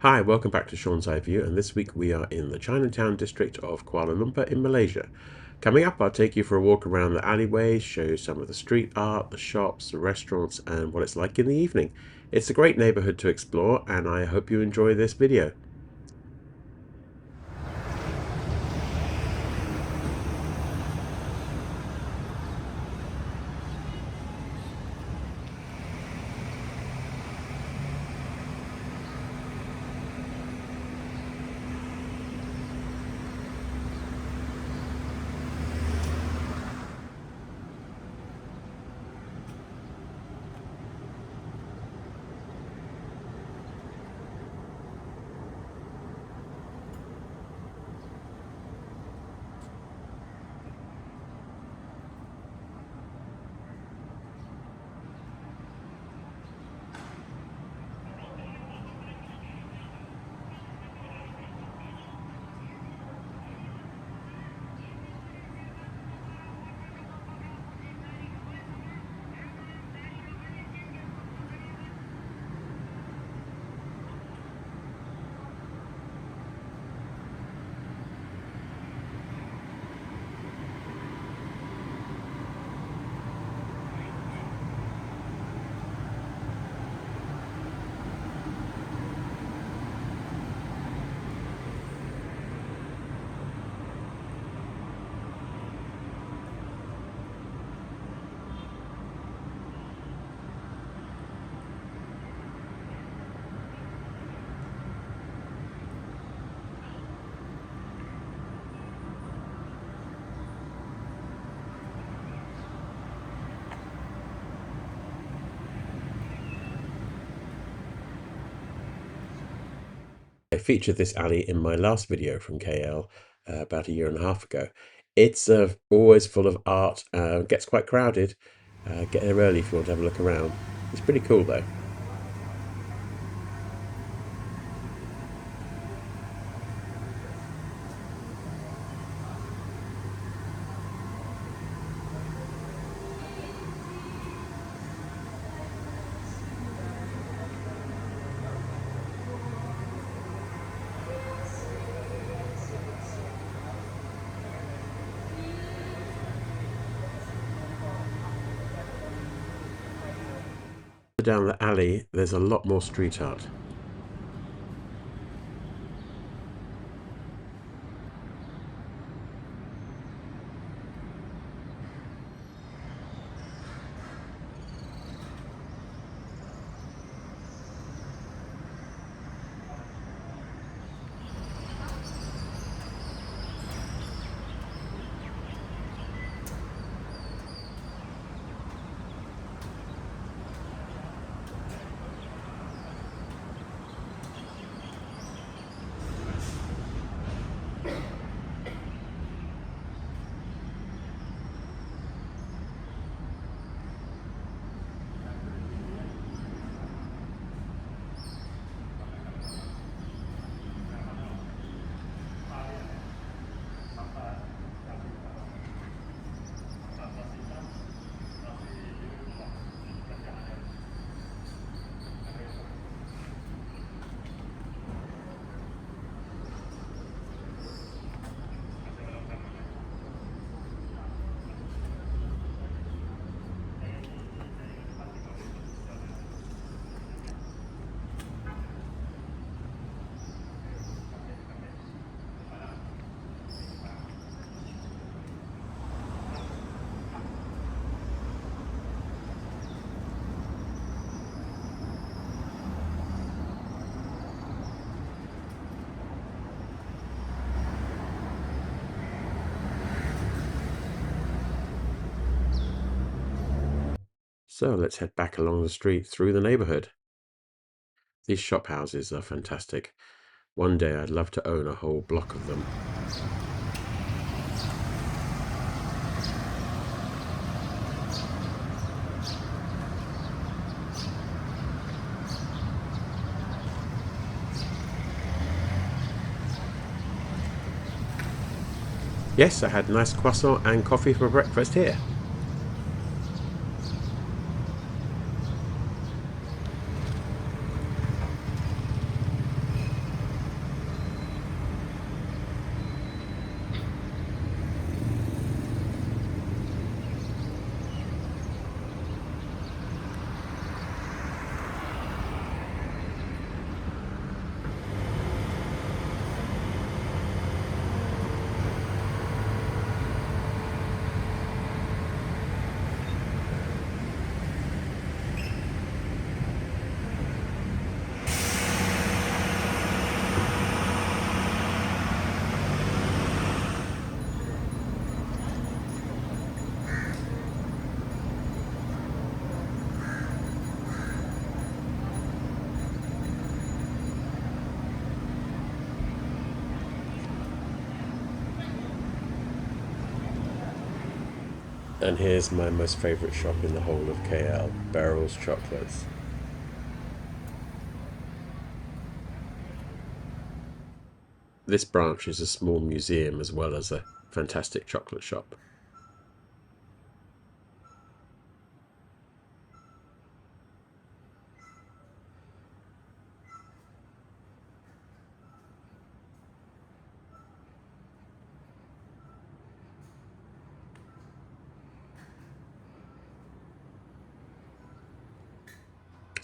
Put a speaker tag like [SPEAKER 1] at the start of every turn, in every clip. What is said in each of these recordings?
[SPEAKER 1] Hi, welcome back to Sean's Eye View, and this week we are in the Chinatown district of Kuala Lumpur in Malaysia. Coming up, I'll take you for a walk around the alleyways, show you some of the street art, the shops, the restaurants, and what it's like in the evening. It's a great neighborhood to explore, and I hope you enjoy this video. I featured this alley in my last video from KL about a year and a half ago. It's always full of art, gets quite crowded. Get there early if you want to have a look around. It's pretty cool though. Down the alley, there's a lot more street art. So let's head back along the street through the neighborhood. These shop houses are fantastic. One day I'd love to own a whole block of them. Yes, I had nice croissant and coffee for breakfast here. And here's my most favourite shop in the whole of KL, Beryl's Chocolates. This branch is a small museum as well as a fantastic chocolate shop.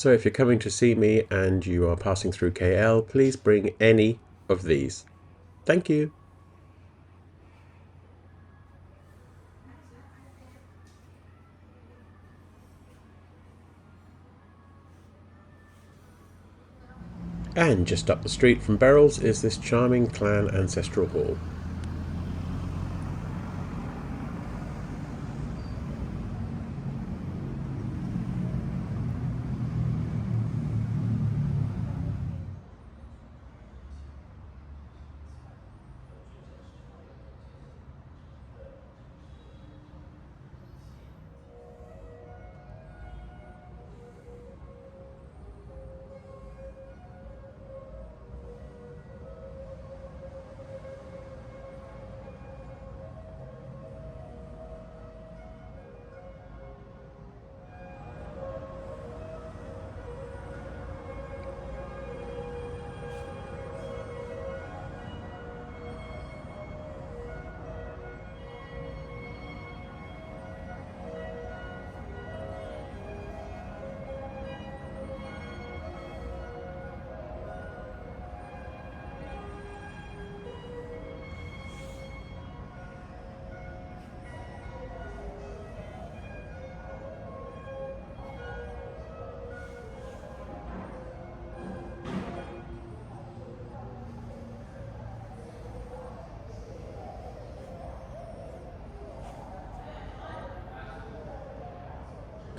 [SPEAKER 1] So if you're coming to see me and you are passing through KL, please bring any of these. Thank you. And just up the street from Beryl's is this charming clan ancestral hall.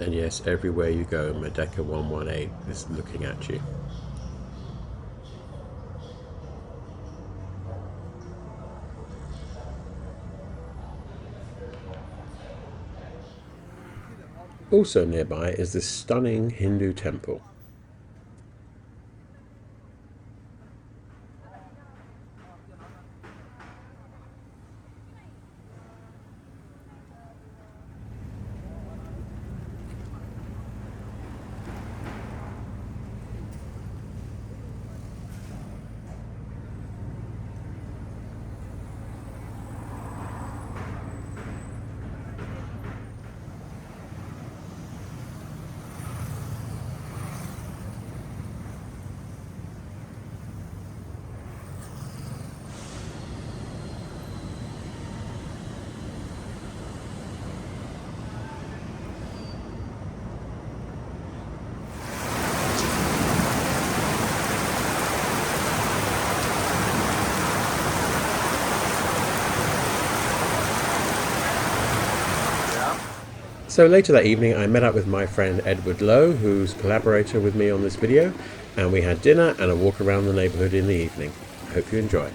[SPEAKER 1] And yes, everywhere you go, Merdeka 118 is looking at you. Also nearby is this stunning Hindu temple. So later that evening, I met up with my friend Edward Lowe, who's a collaborator with me on this video, and we had dinner and a walk around the neighbourhood in the evening. I hope you enjoy.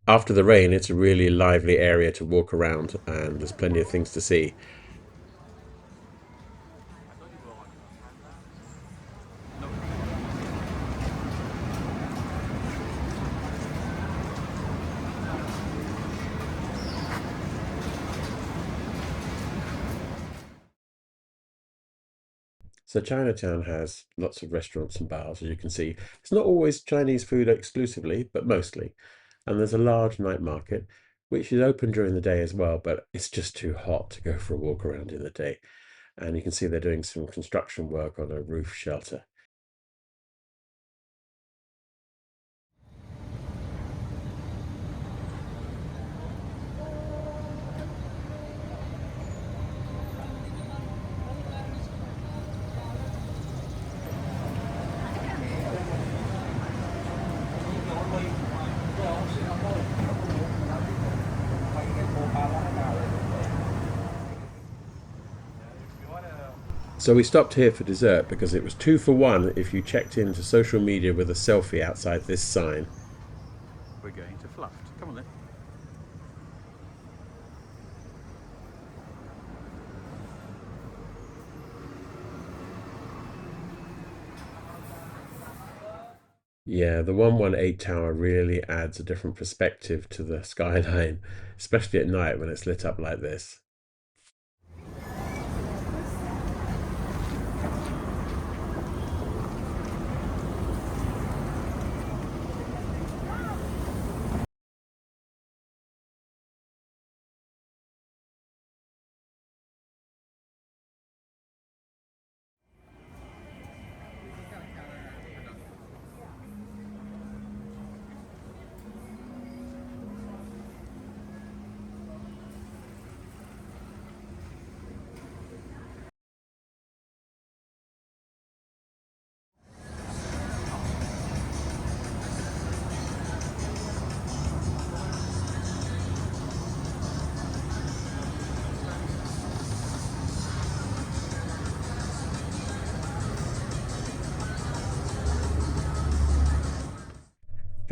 [SPEAKER 1] After the rain, it's a really lively area to walk around, and there's plenty of things to see. So Chinatown has lots of restaurants and bars, as you can see. It's not always Chinese food exclusively, but mostly. And there's a large night market, which is open during the day as well, but it's just too hot to go for a walk around in the day. And you can see they're doing some construction work on a roof shelter. So we stopped here for dessert because it was 2 for 1 if you checked into social media with a selfie outside this sign.
[SPEAKER 2] We're going to Fluffed. Come on then.
[SPEAKER 1] Yeah, the 118 tower really adds a different perspective to the skyline, especially at night when it's lit up like this.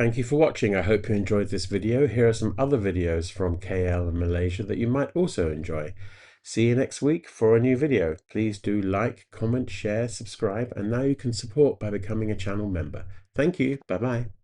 [SPEAKER 1] Thank you for watching. I hope you enjoyed this video. Here are some other videos from KL and Malaysia that you might also enjoy. See you next week for a new video. Please do like, comment, share, subscribe, and now you can support by becoming a channel member. Thank you. Bye-bye.